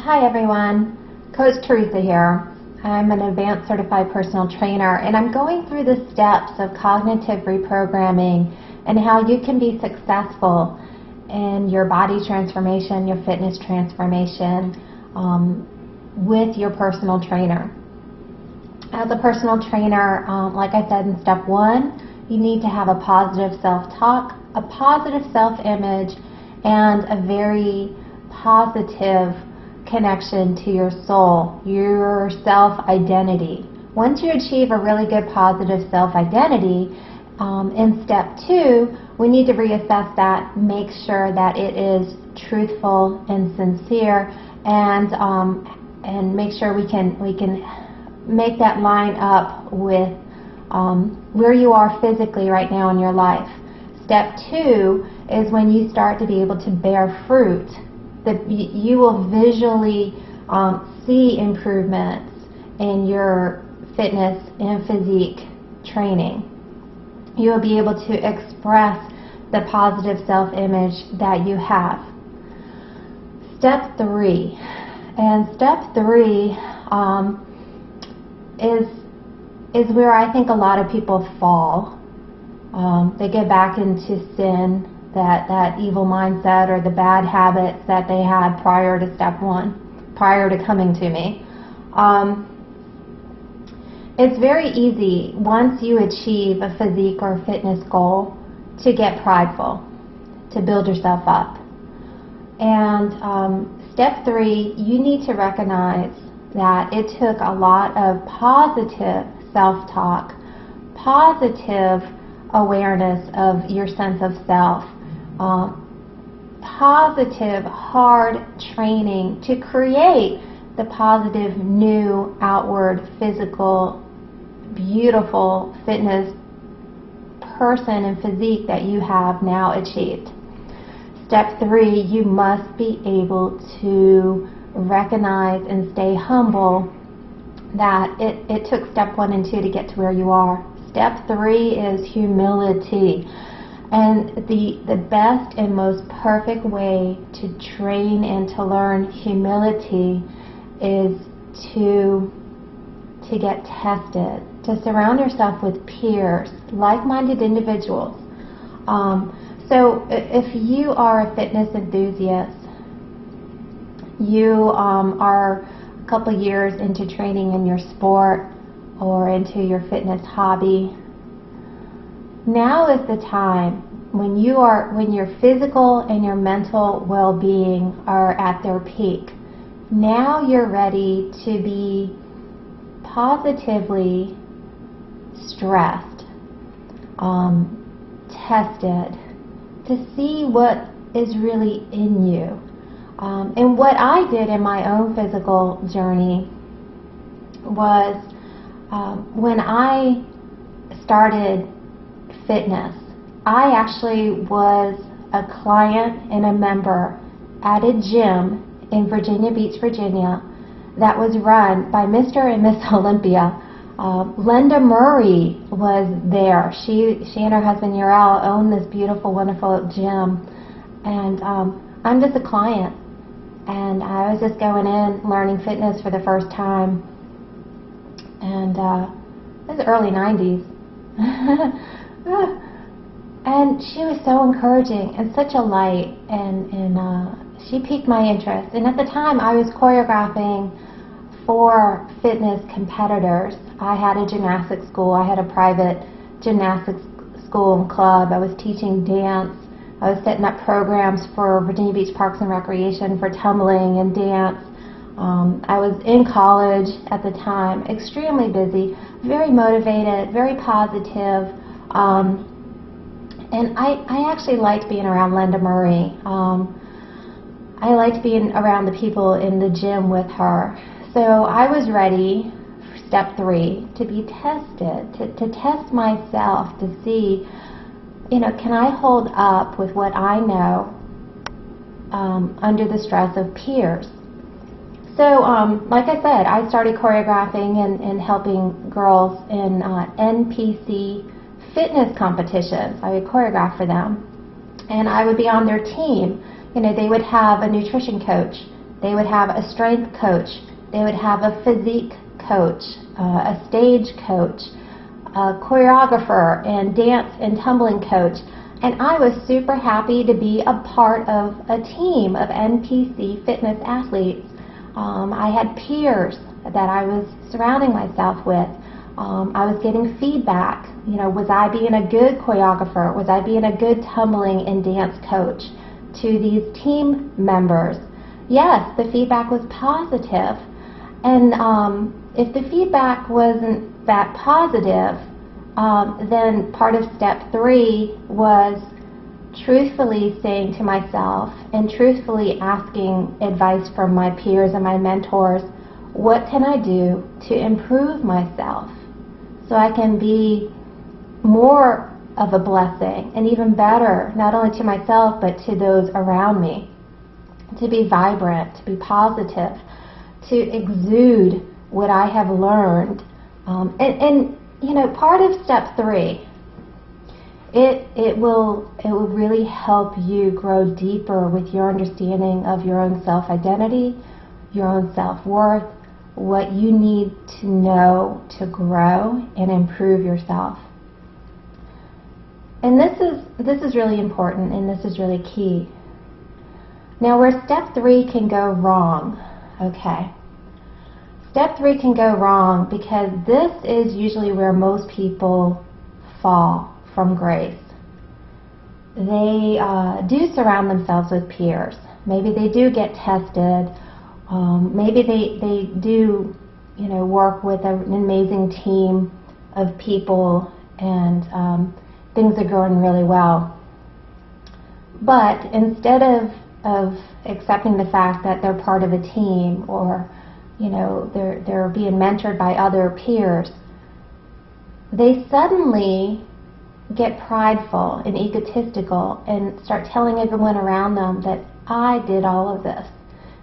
Hi everyone, Coach Teresa here. I'm an advanced certified personal trainer and I'm going through the steps of cognitive reprogramming and how you can be successful in your body transformation, your fitness transformation with your personal trainer. As a personal trainer, like I said in step 1, you need to have a positive self-talk, a positive self-image, and a very positive connection to your soul, your self-identity. Once you achieve a really good positive self-identity, in step 2, we need to reassess that, make sure that it is truthful and sincere, and make sure we can make that line up with where you are physically right now in your life. Step 2 is when you start to be able to bear fruit. That you will visually see improvements in your fitness and physique training. You will be able to express the positive self-image that you have. Step 3. And step 3 is where I think a lot of people fall. They get back into sin, that evil mindset or the bad habits that they had prior to step 1, prior to coming to me. It's very easy once you achieve a physique or fitness goal to get prideful, to build yourself up. And step 3, you need to recognize that it took a lot of positive self-talk, positive awareness of your sense of self, positive hard training to create the positive new outward physical beautiful fitness person and physique that you have now achieved. Step 3, you must be able to recognize and stay humble that it took step 1 and 2 to get to where you are. Step 3 is humility. And the best and most perfect way to train and to learn humility is to get tested, to surround yourself with peers, like-minded individuals. So if you are a fitness enthusiast, you are a couple years into training in your sport or into your fitness hobby, now is the time when your physical and your mental well-being are at their peak. Now you're ready to be positively stressed, tested, to see what is really in you. And what I did in my own physical journey was when I started fitness, I actually was a client and a member at a gym in Virginia Beach, Virginia, that was run by Mr. and Miss Olympia. Linda Murray was there. She and her husband Urel own this beautiful, wonderful gym, and I'm just a client, and I was just going in learning fitness for the first time, and it was the early 90s. And she was so encouraging and such a light, and she piqued my interest. And at the time, I was choreographing for fitness competitors. I had a gymnastics school. I had a private gymnastics school and club. I was teaching dance. I was setting up programs for Virginia Beach Parks and Recreation for tumbling and dance. I was in college at the time, extremely busy, very motivated, very positive. And I actually liked being around Linda Murray. I liked being around the people in the gym with her. So I was ready for step 3 to be tested, to test myself, to see, can I hold up with what I know under the stress of peers. So like I said, I started choreographing and helping girls in NPC fitness competitions. I would choreograph for them, and I would be on their team. They would have a nutrition coach They would have a strength coach. They would have a physique coach, a stage coach, a choreographer, and dance and tumbling coach. And I was super happy to be a part of a team of NPC fitness athletes. I had peers that I was surrounding myself with. I was getting feedback. Was I being a good choreographer? Was I being a good tumbling and dance coach to these team members? Yes, the feedback was positive. And if the feedback wasn't that positive, then part of step 3 was truthfully saying to myself and truthfully asking advice from my peers and my mentors, what can I do to improve myself so I can be more of a blessing and even better, not only to myself but to those around me, to be vibrant, to be positive, to exude what I have learned. Part of step 3, it will really help you grow deeper with your understanding of your own self-identity, your own self-worth, what you need to know to grow and improve yourself. And this is really important, and this is really key. Now, where step 3 can go wrong, okay? Step 3 can go wrong because this is usually where most people fall from grace. They do surround themselves with peers. Maybe they do get tested. Maybe they do, work with an amazing team of people, and things are going really well. But instead of accepting the fact that they're part of a team, or they're being mentored by other peers, they suddenly get prideful and egotistical and start telling everyone around them that I did all of this.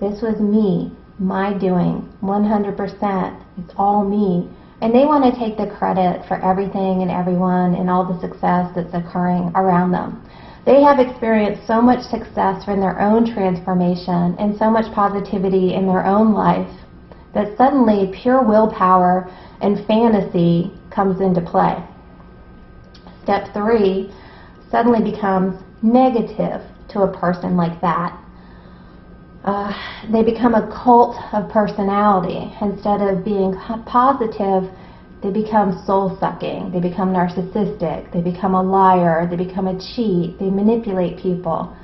This was me, my doing, 100%. It's all me. And they want to take the credit for everything and everyone and all the success that's occurring around them. They have experienced so much success in their own transformation and so much positivity in their own life that suddenly pure willpower and fantasy comes into play. Step 3 suddenly becomes negative to a person like that. They become a cult of personality. Instead of being positive, they become soul-sucking. They become narcissistic. They become a liar. They become a cheat. They manipulate people.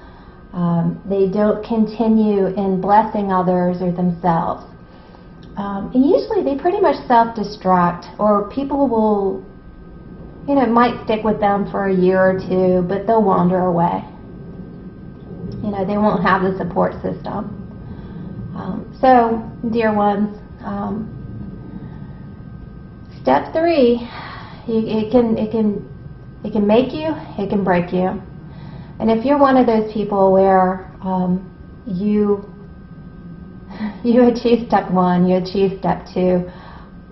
They don't continue in blessing others or themselves. And usually they pretty much self-destruct, or people will, might stick with them for a year or two, but they'll wander away. They won't have the support system. So, dear ones, step 3, it can make you, it can break you. And if you're one of those people where you achieved step 1, you achieved step 2,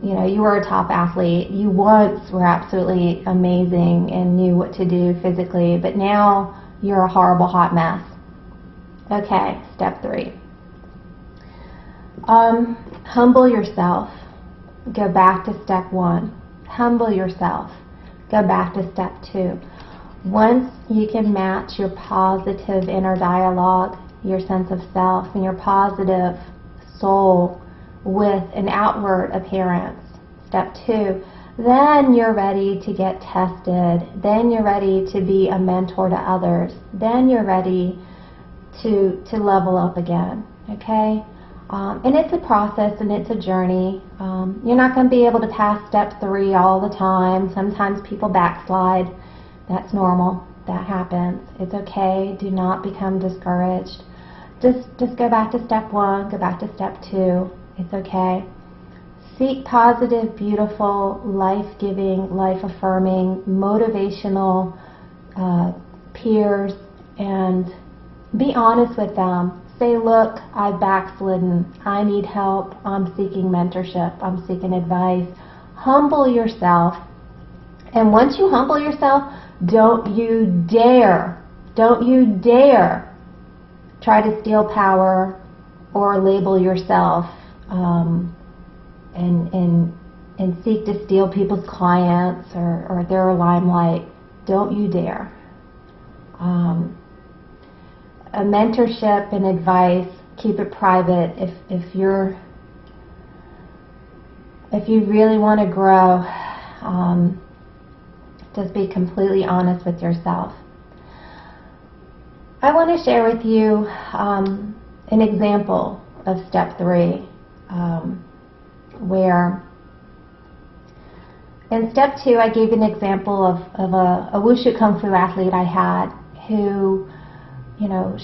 you were a top athlete, you once were absolutely amazing and knew what to do physically, but now you're a horrible hot mess. Okay, step 3. Humble yourself. Go back to step 1. Humble yourself. Go back to step 2. Once you can match your positive inner dialogue, your sense of self, and your positive soul with an outward appearance, step 2, then you're ready to get tested. Then you're ready to be a mentor to others. Then you're ready to level up again, okay? And it's a process and it's a journey. You're not going to be able to pass step 3 all the time. Sometimes people backslide. That's normal. That happens. It's okay. Do not become discouraged. Just go back to step 1, go back to step 2. It's okay. Seek positive, beautiful, life-giving, life-affirming, motivational peers, and be honest with them. Say, look, I've backslidden. I need help. I'm seeking mentorship. I'm seeking advice. Humble yourself. And once you humble yourself, don't you dare try to steal power or label yourself and seek to steal people's clients or their limelight. Don't you dare. A mentorship and advice, keep it private. If you really want to grow, just be completely honest with yourself. I want to share with you an example of step 3, where in step 2 I gave an example of a wushu kung fu athlete I had who,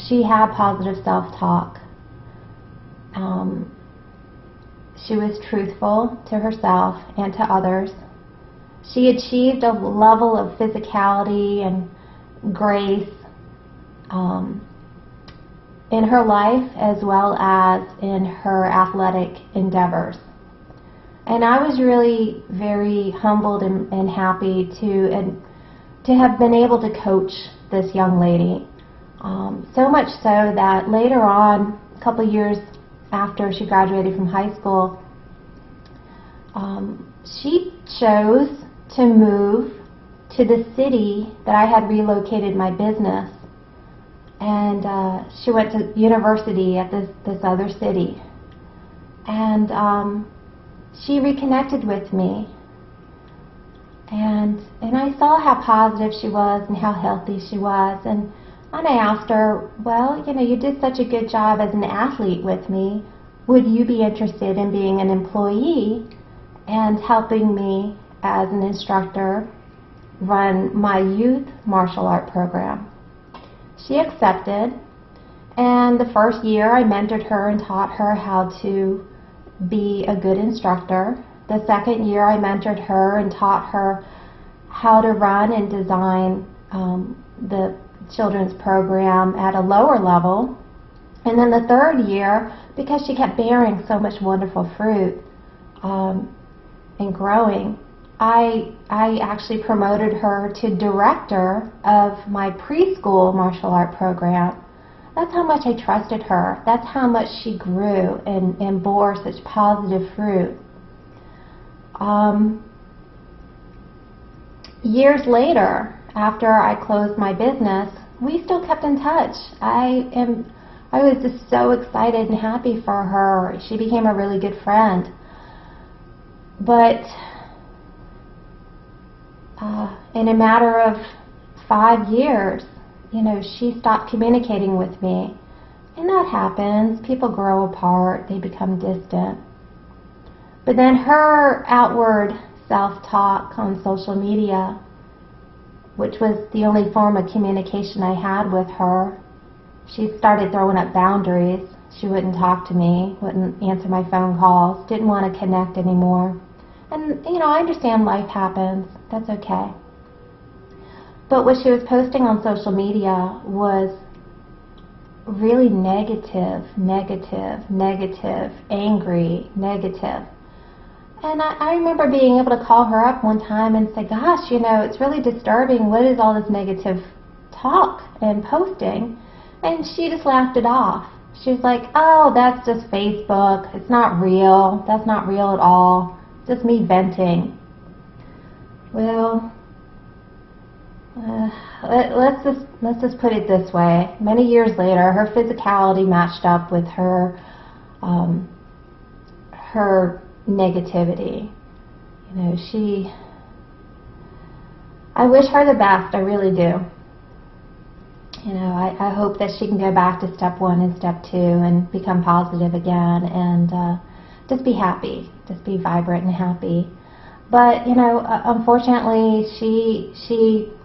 she had positive self-talk. She was truthful to herself and to others. She achieved a level of physicality and grace in her life as well as in her athletic endeavors. And I was really very humbled and happy to have been able to coach this young lady. So much so that later on, a couple years after she graduated from high school, she chose to move to the city that I had relocated my business, and she went to university at this other city, and she reconnected with me, and I saw how positive she was and how healthy she was, and I asked her, well, you did such a good job as an athlete with me. Would you be interested in being an employee and helping me as an instructor run my youth martial art program? She accepted, and the first year I mentored her and taught her how to be a good instructor. The second year I mentored her and taught her how to run and design the children's program at a lower level. And then the third year, because she kept bearing so much wonderful fruit and growing, I actually promoted her to director of my preschool martial art program. That's how much I trusted her. That's how much she grew and bore such positive fruit. Years later, after I closed my business, we still kept in touch. I was just so excited and happy for her. She became a really good friend. But in a matter of 5 years, she stopped communicating with me. And that happens. People grow apart. They become distant. But then her outward self-talk on social media, which was the only form of communication I had with her, she started throwing up boundaries. She wouldn't talk to me, wouldn't answer my phone calls, didn't want to connect anymore. And, I understand life happens. That's okay. But what she was posting on social media was really negative, angry, negative. And I remember being able to call her up one time and say, gosh, it's really disturbing. What is all this negative talk and posting? And she just laughed it off. She was like, oh, that's just Facebook. It's not real. That's not real at all. Just me venting. Well, let's just put it this way. Many years later, her physicality matched up with her negativity. I wish her the best. I really do. I hope that she can go back to step 1 and step 2 and become positive again and just be happy, just be vibrant and happy. But unfortunately,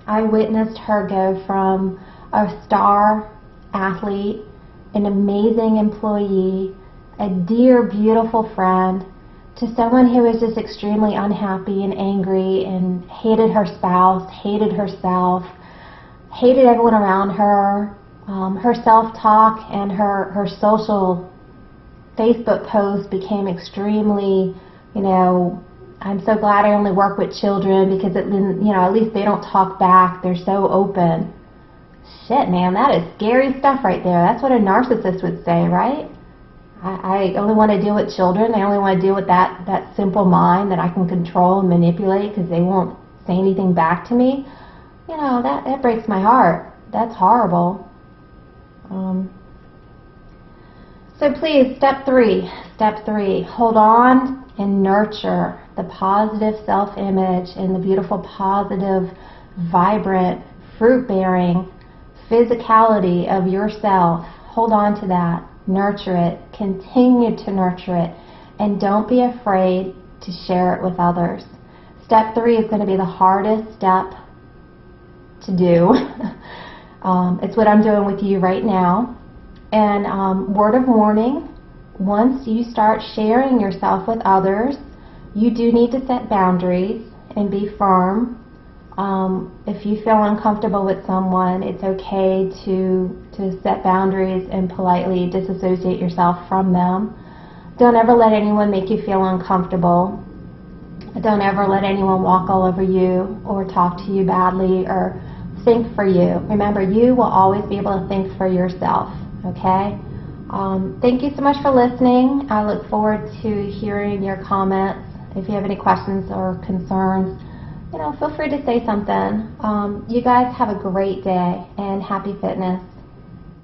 I witnessed her go from a star athlete, an amazing employee, a dear, beautiful friend, to someone who was just extremely unhappy and angry and hated her spouse, hated herself, hated everyone around her. Her self-talk and her social Facebook posts became extremely, I'm so glad I only work with children because at least they don't talk back. They're so open. Shit, man, that is scary stuff right there. That's what a narcissist would say, right? I only want to deal with children. I only want to deal with that simple mind that I can control and manipulate because they won't say anything back to me. You know, that breaks my heart. That's horrible. So please, step three, hold on and nurture the positive self-image and the beautiful, positive, vibrant, fruit-bearing physicality of yourself. Hold on to that. Nurture it. Continue to nurture it. And don't be afraid to share it with others. Step 3 is going to be the hardest step to do. It's what I'm doing with you right now. And word of warning, once you start sharing yourself with others, you do need to set boundaries and be firm. If you feel uncomfortable with someone, it's okay to set boundaries and politely disassociate yourself from them. Don't ever let anyone make you feel uncomfortable. Don't ever let anyone walk all over you or talk to you badly or think for you. Remember, you will always be able to think for yourself, okay? Thank you so much for listening. I look forward to hearing your comments. If you have any questions or concerns, feel free to say something. You guys have a great day and happy fitness.